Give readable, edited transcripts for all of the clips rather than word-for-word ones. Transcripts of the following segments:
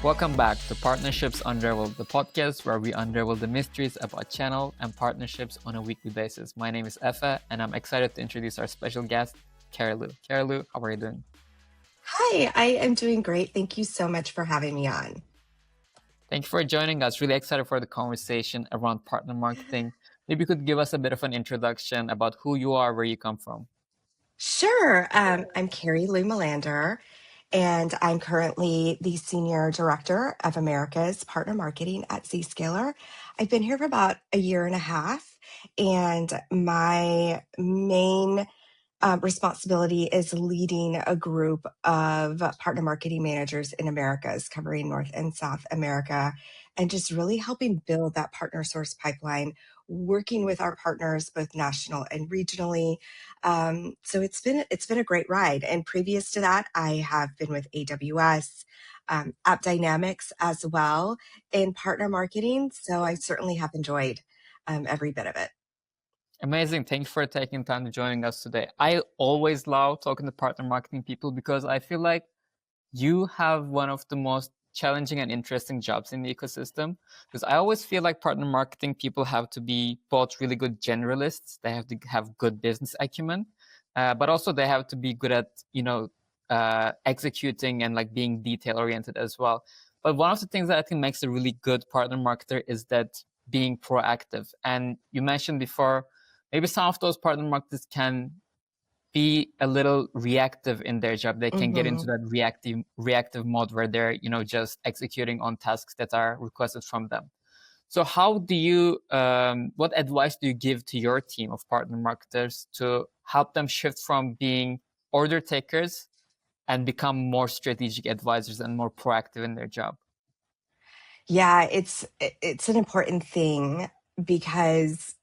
Welcome back to Partnerships Unraveled, the podcast where we unravel the mysteries about channel and partnerships on a weekly basis. My name is Efe, and I'm excited to introduce our special guest, Carilu. Carilu, how are you doing? Hi, I am doing great. Thank you so much for having me on. Thank you for joining us. Really excited for the conversation around partner marketing. Maybe you could give us a bit of an introduction about who you are, where you come from. Sure. I'm Carilu Melander, and I'm currently the Senior Director of America's Partner Marketing at Zscaler. I've been here for about a year and a half, and my main responsibility is leading a group of partner marketing managers in Americas, covering North and South America, and just really helping build that partner source pipeline, working with our partners both national and regionally. So it's been a great ride. And previous to that, I have been with AWS, AppDynamics as well in partner marketing. So I certainly have enjoyed every bit of it. Amazing. Thank you for taking time to joining us today. I always love talking to partner marketing people because I feel like you have one of the most challenging and interesting jobs in the ecosystem. Because I always feel like partner marketing people have to be both really good generalists, they have to have good business acumen, but also they have to be good at, executing and like being detail oriented as well. But one of the things that I think makes a really good partner marketer is that being proactive. And you mentioned before, maybe some of those partner marketers can be a little reactive in their job. They can get into that reactive mode where they're, just executing on tasks that are requested from them. So how do you, what advice do you give to your team of partner marketers to help them shift from being order takers and become more strategic advisors and more proactive in their job? Yeah, it's an important thing because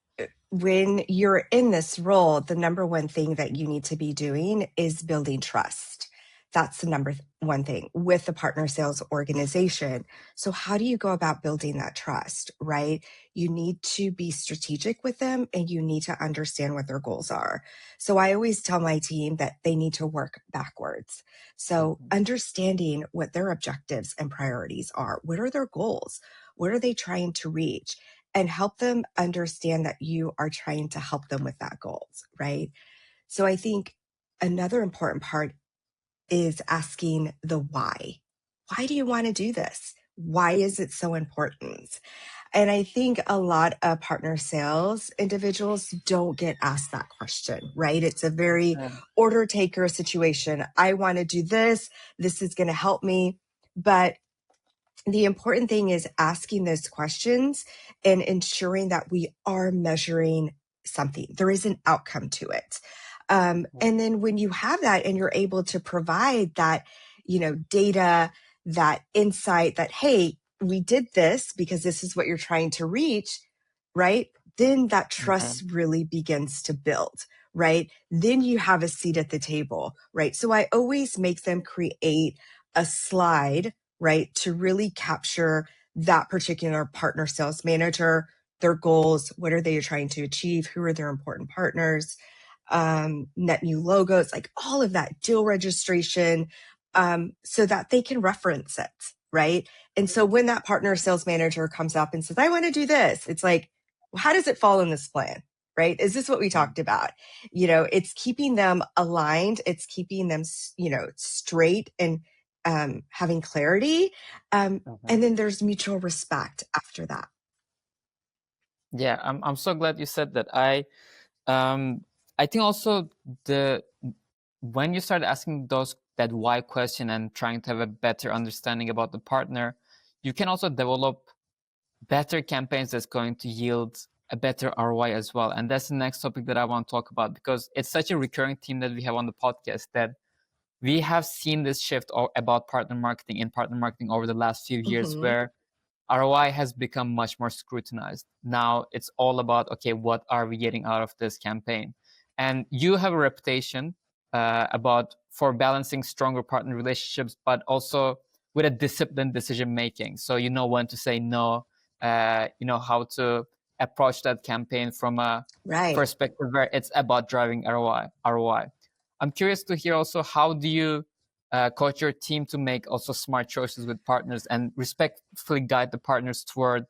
when you're in this role, the number one thing that you need to be doing is building trust. That's the number one thing with the partner sales organization. So how do you go about building that trust, right? You need to be strategic with them and you need to understand what their goals are. So I always tell my team that they need to work backwards. So understanding what their objectives and priorities are. What are their goals? What are they trying to reach? And help them understand that you are trying to help them with that goals, right? So I think another important part is asking the why. Why do you want to do this? Why is it so important? And I think a lot of partner sales individuals don't get asked that question, right? It's a very order taker situation. I want to do this. This is going to help me. But the important thing is asking those questions and ensuring that we are measuring something. There is an outcome to it. And then when you have that and you're able to provide that, data, that insight that, hey, we did this because this is what you're trying to reach, right? Then that trust really begins to build, right? Then you have a seat at the table, right? So I always make them create a slide, right, to really capture that particular partner sales manager, their goals, what are they trying to achieve, who are their important partners, net new logos, like all of that, deal registration, so that they can reference it, right? And so when that partner sales manager comes up and says, I want to do this, it's like, well, how does it fall in this plan? Right? Is this what we talked about? It's keeping them aligned. It's keeping them, straight and having clarity. And then there's mutual respect after that. Yeah, I'm so glad you said that. I think also when you start asking that why question and trying to have a better understanding about the partner, you can also develop better campaigns that's going to yield a better ROI as well. And that's the next topic that I want to talk about, because it's such a recurring theme that we have on the podcast that we have seen this shift about partner marketing over the last few years, where ROI has become much more scrutinized. Now it's all about, okay, what are we getting out of this campaign? And you have a reputation for balancing stronger partner relationships, but also with a disciplined decision making. So you know when to say no, how to approach that campaign from a perspective where it's about driving ROI. I'm curious to hear also, how do you coach your team to make also smart choices with partners and respectfully guide the partners toward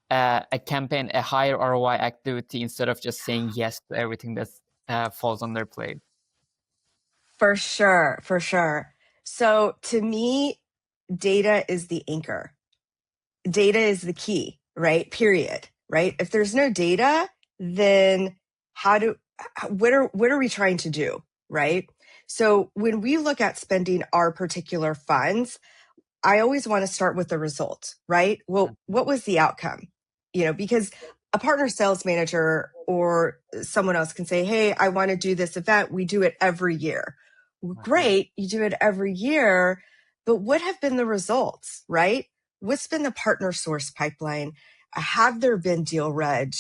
a campaign, a higher ROI activity, instead of just saying yes to everything that falls on their plate. For sure, for sure. So to me, data is the anchor. Data is the key, right? Period. Right? If there's no data, then what are we trying to do? Right? So when we look at spending our particular funds, I always want to start with the result, right? Well, what was the outcome? Because a partner sales manager or someone else can say, hey, I want to do this event. We do it every year. Well, great. You do it every year, but what have been the results, right? What's been the partner source pipeline? Have there been deal reg?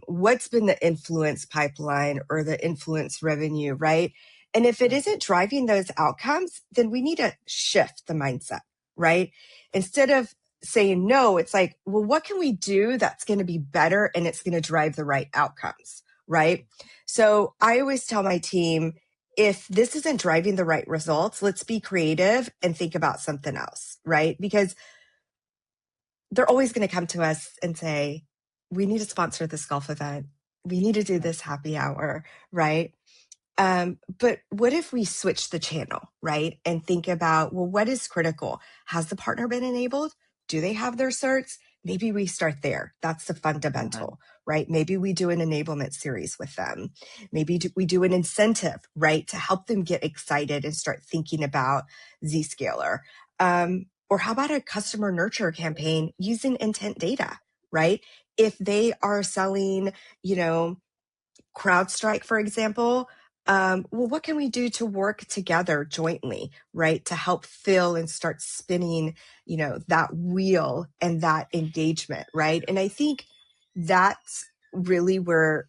What's been the influence pipeline or the influence revenue, right? And if it isn't driving those outcomes, then we need to shift the mindset, right? Instead of saying no, it's like, well, what can we do that's going to be better and it's going to drive the right outcomes, right? So I always tell my team, if this isn't driving the right results, let's be creative and think about something else, right? Because they're always going to come to us and say, we need to sponsor this golf event. We need to do this happy hour, right? But what if we switch the channel, right? And think about, well, what is critical? Has the partner been enabled? Do they have their certs? Maybe we start there. That's the fundamental, right? Maybe we do an enablement series with them. Maybe we do an incentive, right? To help them get excited and start thinking about Zscaler. Or how about a customer nurture campaign using intent data, right? If they are selling, CrowdStrike, for example, well, what can we do to work together jointly, right? To help fill and start spinning, that wheel and that engagement, right? And I think that's really where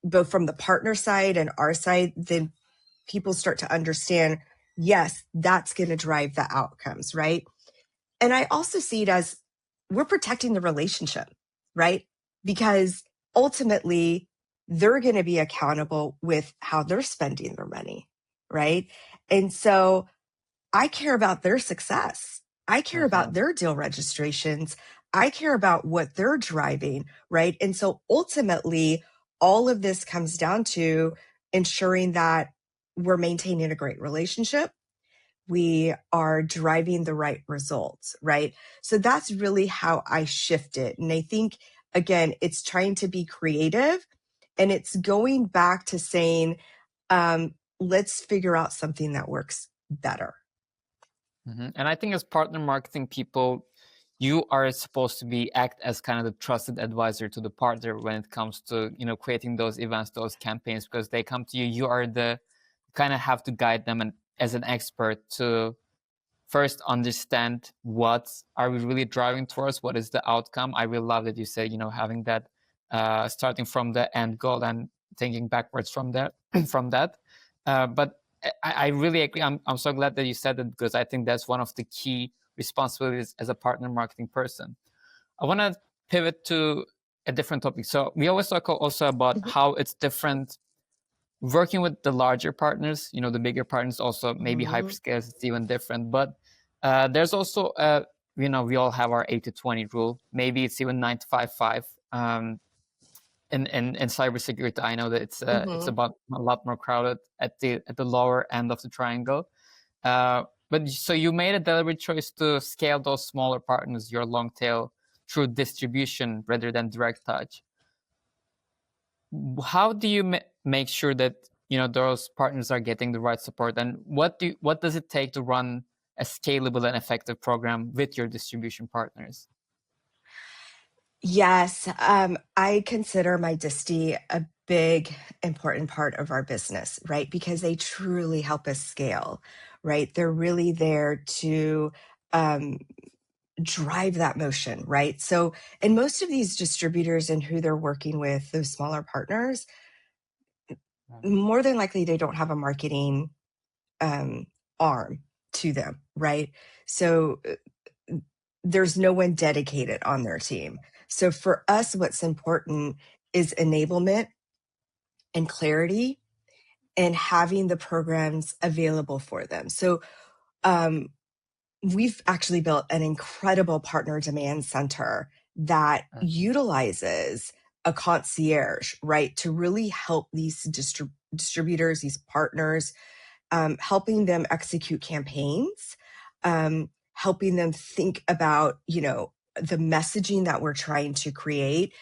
both from the partner side and our side, then people start to understand, yes, that's going to drive the outcomes, right? And I also see it as we're protecting the relationship, right? Because ultimately, they're going to be accountable with how they're spending their money, right? And so I care about their success. I care about their deal registrations. I care about what they're driving, right? And so ultimately, all of this comes down to ensuring that we're maintaining a great relationship, we are driving the right results, right? So that's really how I shift it. And I think, again, it's trying to be creative and it's going back to saying, let's figure out something that works better. And I think as partner marketing people, you are supposed to act as kind of the trusted advisor to the partner when it comes to, creating those events, those campaigns, because they come to you. You are kind of have to guide them and as an expert to first understand what are we really driving towards, what is the outcome. I really love that you said, having that starting from the end goal and thinking backwards from that. But I really agree. I'm so glad that you said that, because I think that's one of the key responsibilities as a partner marketing person. I want to pivot to a different topic. So we always talk also about how it's different working with the larger partners, the bigger partners, also maybe hyperscalers, it's even different. But there's also, we all have our 80-20 rule. Maybe it's even 95-5. In cybersecurity, I know that it's about a lot more crowded at the lower end of the triangle. But so you made a deliberate choice to scale those smaller partners, your long tail, through distribution rather than direct touch. How do you make sure that those partners are getting the right support, and what does it take to run a scalable and effective program with your distribution partners? Yes, I consider my disty a big important part of our business, right? Because they truly help us scale, right? They're really there to drive that motion, right? So, and most of these distributors and who they're working with, those smaller partners, more than likely they don't have a marketing arm to them, right? So there's no one dedicated on their team. So for us, what's important is enablement and clarity and having the programs available for them. So um, we've actually built an incredible partner demand center that utilizes a concierge, right, to really help these distributors, these partners, helping them execute campaigns, helping them think about, the messaging that we're trying to create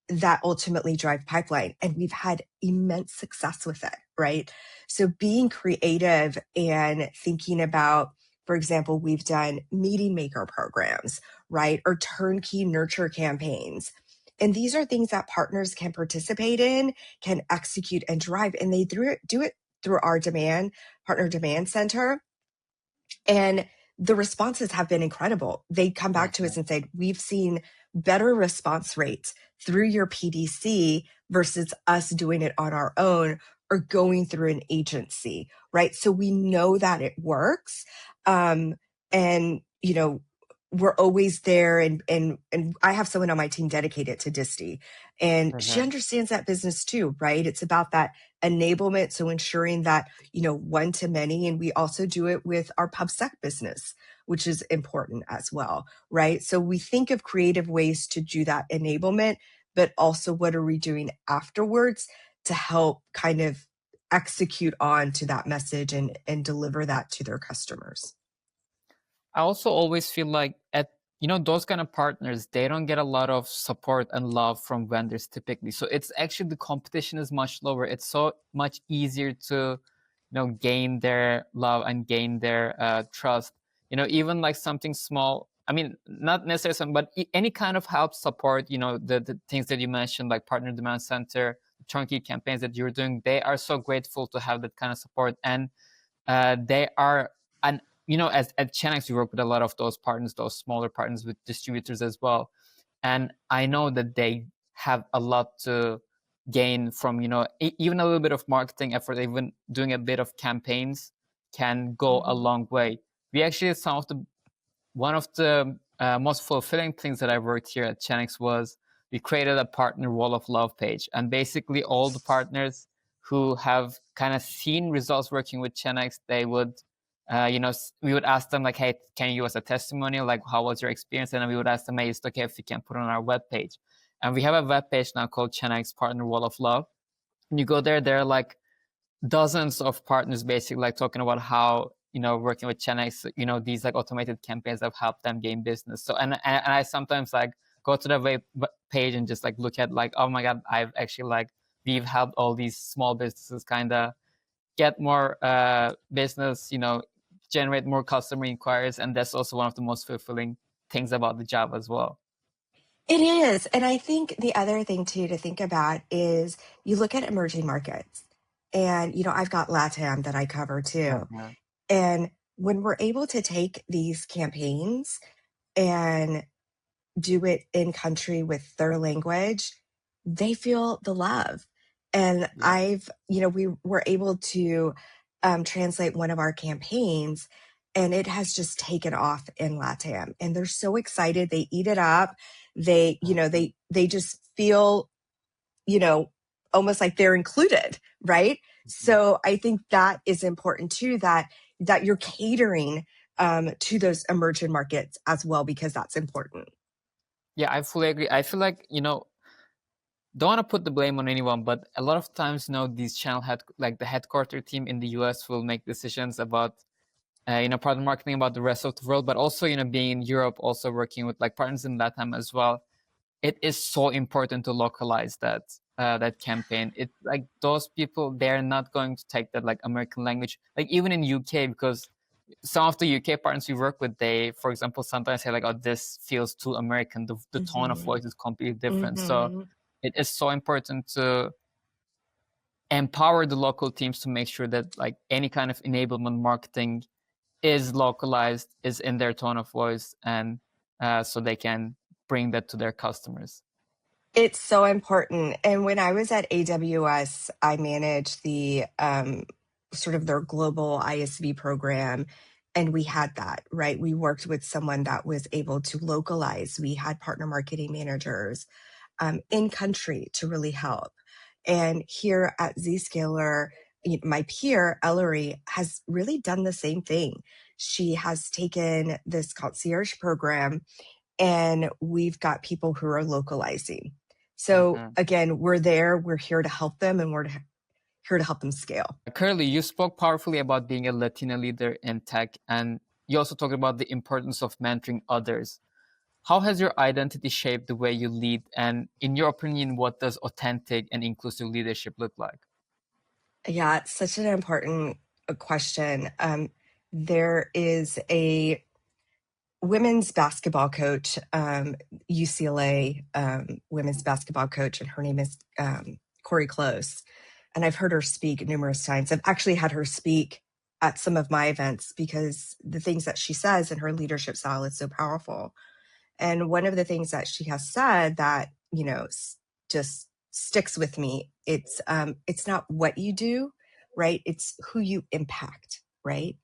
that ultimately drive pipeline. And we've had immense success with it, right? So being creative and thinking about, for example, we've done meeting maker programs, right? Or turnkey nurture campaigns. And these are things that partners can participate in, can execute and drive. And they do it through our partner demand center. And the responses have been incredible. They come back to us and said, we've seen better response rates through your PDC versus us doing it on our own or going through an agency, right? So we know that it works. And, we're always there. And I have someone on my team dedicated to Disty, and she understands that business too, right? It's about that enablement. So ensuring that, one to many. And we also do it with our PubSec business, which is important as well, right? So we think of creative ways to do that enablement, but also what are we doing afterwards to help kind of execute on to that message and deliver that to their customers. I also always feel like those kind of partners, they don't get a lot of support and love from vendors typically. So it's actually, the competition is much lower. It's so much easier to, gain their love and gain their trust. Even like something small. I mean, not necessarily something, but any kind of help, support. The things that you mentioned, like partner demand center, turnkey campaigns that you're doing, they are so grateful to have that kind of support, and they are an as at Chenex, we work with a lot of those partners, those smaller partners with distributors as well. And I know that they have a lot to gain from, even a little bit of marketing effort, even doing a bit of campaigns can go a long way. We actually, one of the most fulfilling things that I worked here at Chenex was we created a partner wall of love page. And basically all the partners who have kind of seen results working with Chenex, they would we would ask them like, hey, can you give us a testimonial? Like, how was your experience? And then we would ask them, hey, it's okay if you can put it on our webpage. And we have a webpage now called Chenex Partner Wall of Love. And you go there, there are like dozens of partners basically like talking about how, working with Chenex, these like automated campaigns have helped them gain business. So, and I sometimes like go to the web page and just like look at like, oh my God, I've actually like, we've helped all these small businesses kind of get more business, generate more customer inquiries. And that's also one of the most fulfilling things about the job as well. It is. And I think the other thing too to think about is you look at emerging markets, and, I've got LATAM that I cover too. And when we're able to take these campaigns and do it in country with their language, they feel the love. And we were able to translate one of our campaigns, and it has just taken off in LATAM. And they're so excited. They eat it up. They, they just feel, almost like they're included, right? So I think that is important too, that you're catering to those emerging markets as well, because that's important. Yeah, I fully agree. I feel like, don't want to put the blame on anyone, but a lot of times, these like the headquarter team in the US will make decisions about, partner marketing about the rest of the world, but also, being in Europe, also working with like partners in LATAM as well. It is so important to localize that campaign. It's like those people, they're not going to take that like American language, like even in UK, because some of the UK partners we work with, they, for example, sometimes say like, oh, this feels too American. The tone of voice is completely different. So it is so important to empower the local teams to make sure that like any kind of enablement marketing is localized, is in their tone of voice, and so they can bring that to their customers. It's so important. And when I was at AWS, I managed the sort of their global ISV program. And we had that, right? We worked with someone that was able to localize. We had partner marketing managers in country to really help. And here at Zscaler, my peer, Ellery, has really done the same thing. She has taken this concierge program, and we've got people who are localizing. So again, we're there, we're here to help them, and we're here to help them scale. Carilu, you spoke powerfully about being a Latina leader in tech, and you also talked about the importance of mentoring others. How has your identity shaped the way you lead? And in your opinion, what does authentic and inclusive leadership look like? Yeah, it's such an important question. There is a women's basketball coach, UCLA women's basketball coach, and her name is Corey Close. And I've heard her speak numerous times. I've actually had her speak at some of my events because the things that she says and her leadership style is so powerful. And one of the things that she has said that, just sticks with me, it's not what you do, right? It's who you impact, right?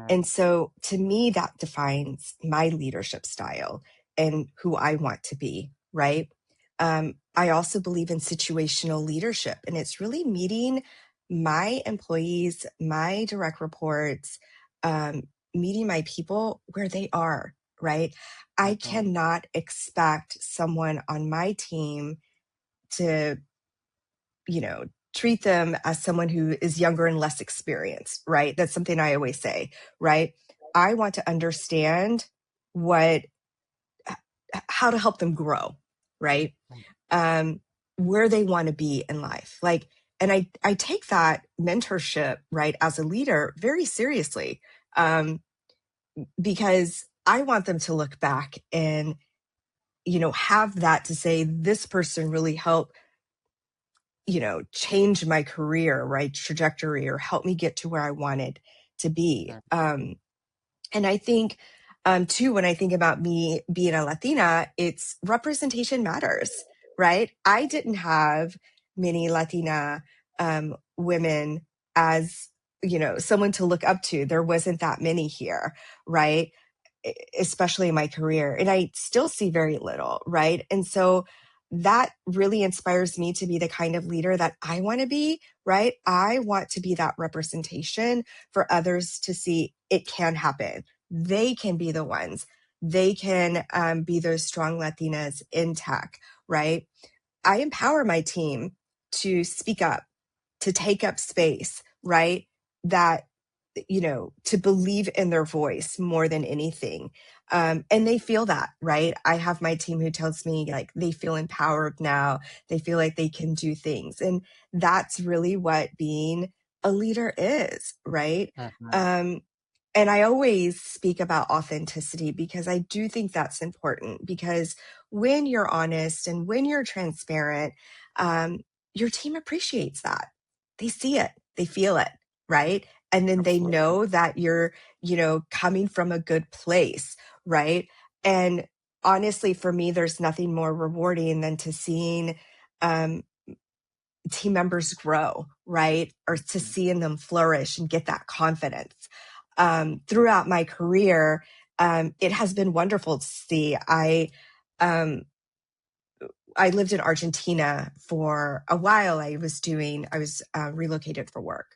And so to me, that defines my leadership style and who I want to be, right? I also believe in situational leadership, and it's really meeting my employees, my direct reports, meeting my people where they are, right? I cannot expect someone on my team to, treat them as someone who is younger and less experienced, right? That's something I always say, right? I want to understand how to help them grow, right? Where they want to be in life. And I take that mentorship, right, as a leader very seriously, because I want them to look back and, have that to say, this person really helped, change my career, right, trajectory, or help me get to where I wanted to be. And I think, too, when I think about me being a Latina, it's representation matters, right? I didn't have many Latina women as, someone to look up to. There wasn't that many here, right? Especially in my career. And I still see very little, right? And so that really inspires me to be the kind of leader that I want to be, right? I want to be that representation for others to see it can happen. They can be the ones. They can be those strong Latinas in tech, right? I empower my team to speak up, to take up space, right? That, to believe in their voice more than anything. And they feel that, right? I have my team who tells me like they feel empowered now. They feel like they can do things. And that's really what being a leader is, right? And I always speak about authenticity because I do think that's important, because when you're honest and when you're transparent, your team appreciates that. They see it, they feel it, right? And then they know that you're, coming from a good place, right? And honestly, for me, there's nothing more rewarding than to seeing team members grow, right? Or to seeing them flourish and get that confidence. Throughout my career, it has been wonderful to see. I lived in Argentina for a while. I was relocated for work.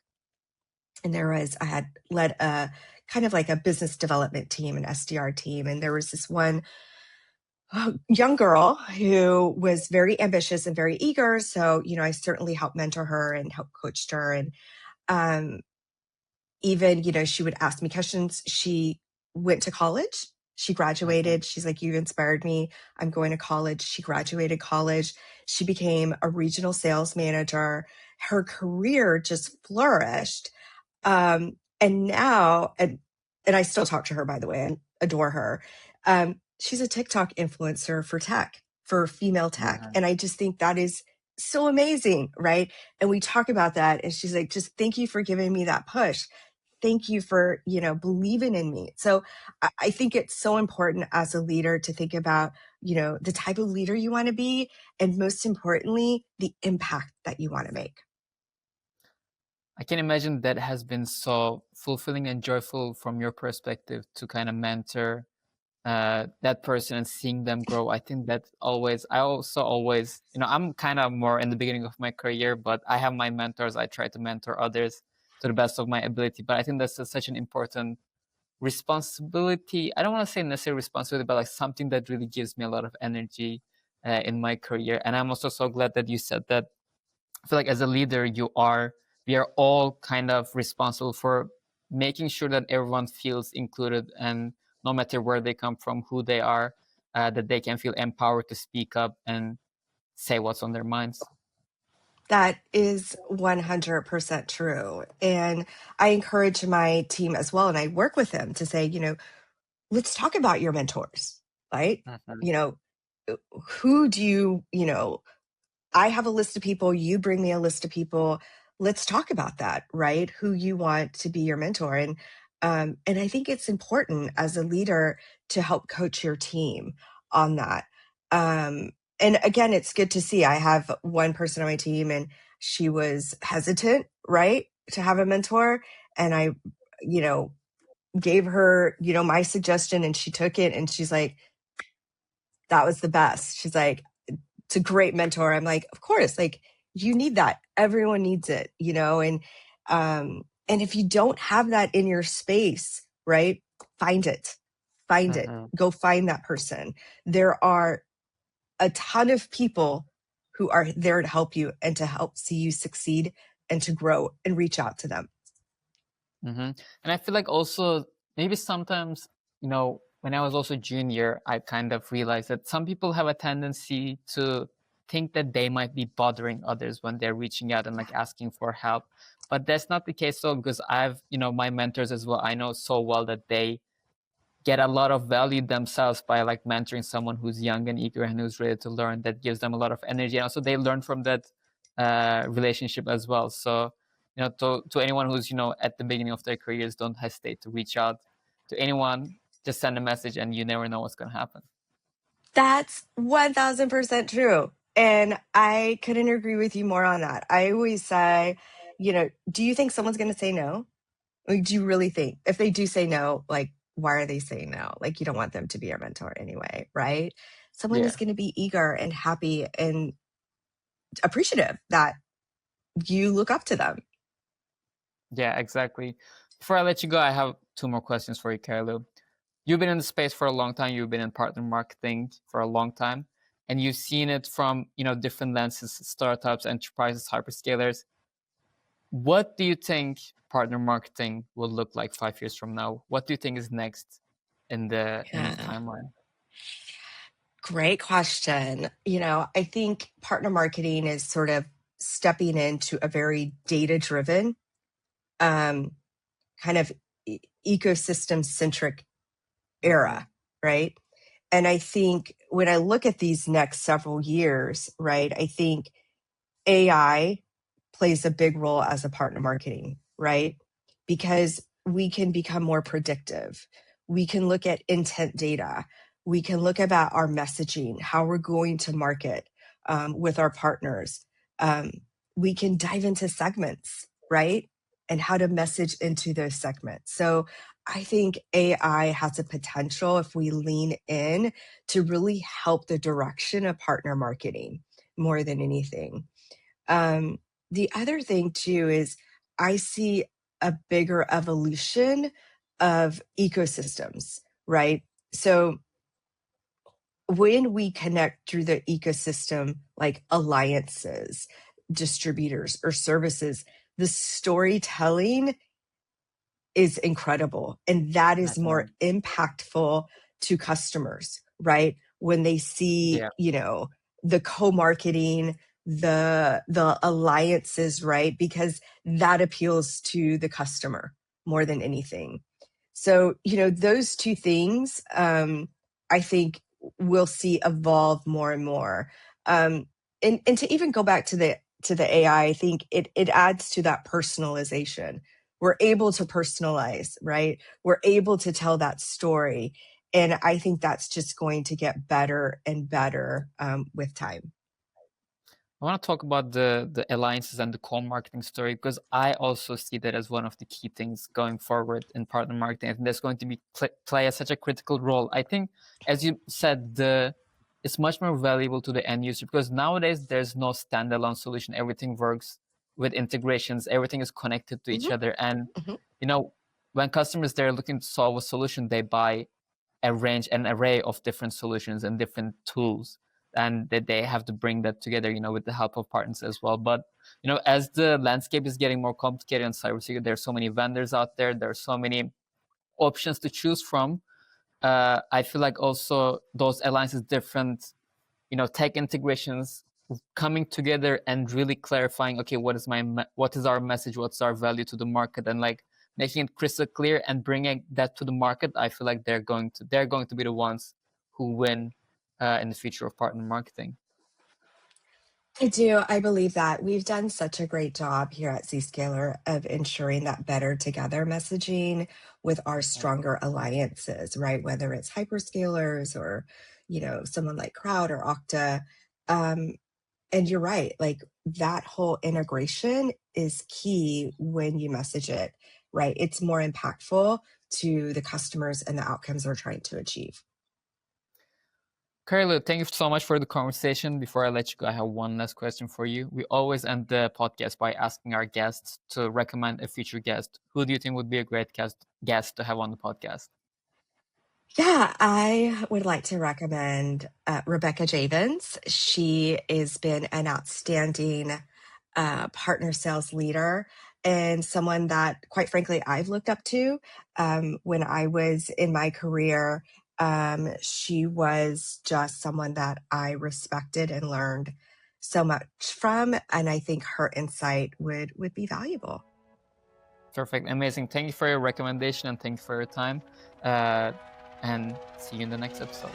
And I had led a kind of like a business development team, an SDR team. And there was this one young girl who was very ambitious and very eager. So, I certainly helped mentor her and help coach her. And even, she would ask me questions. She went to college. She graduated. She's like, you inspired me. I'm going to college. She graduated college. She became a regional sales manager. Her career just flourished. And now, and I still talk to her, by the way, I adore her. She's a TikTok influencer for tech, for female tech. And I just think that is so amazing, right? And we talk about that, and she's like, just thank you for giving me that push. Thank you for, believing in me. So I think it's so important as a leader to think about, the type of leader you want to be, and most importantly, the impact that you want to make. I can imagine that has been so fulfilling and joyful from your perspective to kind of mentor that person and seeing them grow. I think that I also always, I'm kind of more in the beginning of my career, but I have my mentors. I try to mentor others. to the best of my ability. But I think that's such an important responsibility. I don't want to say necessarily responsibility, but like something that really gives me a lot of energy in my career. And I'm also so glad that you said that. I feel like as a leader, we are all kind of responsible for making sure that everyone feels included, and no matter where they come from, who they are, that they can feel empowered to speak up and say what's on their minds. That is 100% true. And I encourage my team as well, and I work with them to say, let's talk about your mentors, right? Mm-hmm. You know, who do you, I have a list of people, you bring me a list of people. Let's talk about that, right? Who you want to be your mentor. And I think it's important as a leader to help coach your team on that. And again, it's good to see. I have one person on my team and she was hesitant, right, to have a mentor. And I, you know, gave her, my suggestion and she took it and she's like, that was the best. She's like, it's a great mentor. I'm like, of course, like you need that. Everyone needs it, and if you don't have that in your space, right, find it, Mm-hmm. go find that person. There are a ton of people who are there to help you and to help see you succeed and to grow, and reach out to them. Mm-hmm. And I feel like also maybe sometimes, when I was also junior, I kind of realized that some people have a tendency to think that they might be bothering others when they're reaching out and like asking for help. But that's not the case. So because I've, my mentors as well, I know so well that they get a lot of value themselves by like mentoring someone who's young and eager and who's ready to learn. That gives them a lot of energy, and also they learn from that relationship as well. So to anyone who's at the beginning of their careers, don't hesitate to reach out to anyone. Just send a message, and you never know what's going to happen. That's 1000% true. And I couldn't agree with you more on that. I always say, do you think someone's going to say no? Like, do you really think if they do say no, like, why are they saying no? Like, you don't want them to be your mentor anyway, right? Someone is Yeah, going to be eager and happy and appreciative that you look up to them. yeah, exactly. Before I let you go, I have two more questions for you, Carilu. You've been in the space for a long time. You've been in partner marketing for a long time, and you've seen it from different lenses: startups, enterprises, hyperscalers. What do you think partner marketing will look like 5 years from now? What do you think is next in the Yeah. timeline? Great question. I think partner marketing is sort of stepping into a very data driven, um, kind of ecosystem centric Mm-hmm. era, right? And I think when I look at these next several years, right, I think AI plays a big role as a partner marketing, right? Because we can become more predictive. We can look at intent data. We can look about our messaging, how we're going to market with our partners. Um, we can dive into segments, right? And how to message into those segments. So I think AI has a potential, if we lean in, to really help the direction of partner marketing more than anything. Um, the other thing too is I see a bigger evolution of ecosystems, right? So when we connect through the ecosystem, like alliances, distributors, or services, the storytelling is incredible. And that is more Mm-hmm. impactful to customers, right? When they see, Yeah. the co-marketing, the alliances, right? Because that appeals to the customer more than anything. So, those two things, I think we'll see evolve more and more. And to even go back to the AI, I think it adds to that personalization. We're able to personalize, right? We're able to tell that story. And I think that's just going to get better and better with time. I want to talk about the alliances and the co-marketing story, because I also see that as one of the key things going forward in partner marketing. I think that's going to be play such a critical role. I think, as you said, it's much more valuable to the end user, because nowadays there's no standalone solution. Everything works with integrations. Everything is connected to each other. And, hmm when customers, they're looking to solve a solution, they buy an array of different solutions and different tools, and that they have to bring that together, with the help of partners as well. But as the landscape is getting more complicated in cybersecurity, there's so many vendors out there, there are so many options to choose from. I feel like also those alliances, different tech integrations coming together and really clarifying, okay, what is our message, what's our value to the market, and like making it crystal clear and bringing that to the market. I feel like they're going to be the ones who win in the future of partner marketing. I do. I believe that we've done such a great job here at Zscaler of ensuring that better together messaging with our stronger alliances, right? Whether it's hyperscalers or, someone like Crowd or Okta. Um, and you're right, like that whole integration is key when you message it, right? It's more impactful to the customers and the outcomes they're trying to achieve. Carilu, thank you so much for the conversation. Before I let you go, I have one last question for you. We always end the podcast by asking our guests to recommend a future guest. Who do you think would be a great guest to have on the podcast? Yeah, I would like to recommend Rebecca Javins. She has been an outstanding partner sales leader and someone that, quite frankly, I've looked up to when I was in my career. She was just someone that I respected and learned so much from, and I think her insight would be valuable. Perfect. Amazing. Thank you for your recommendation and thank you for your time. And see you in the next episode.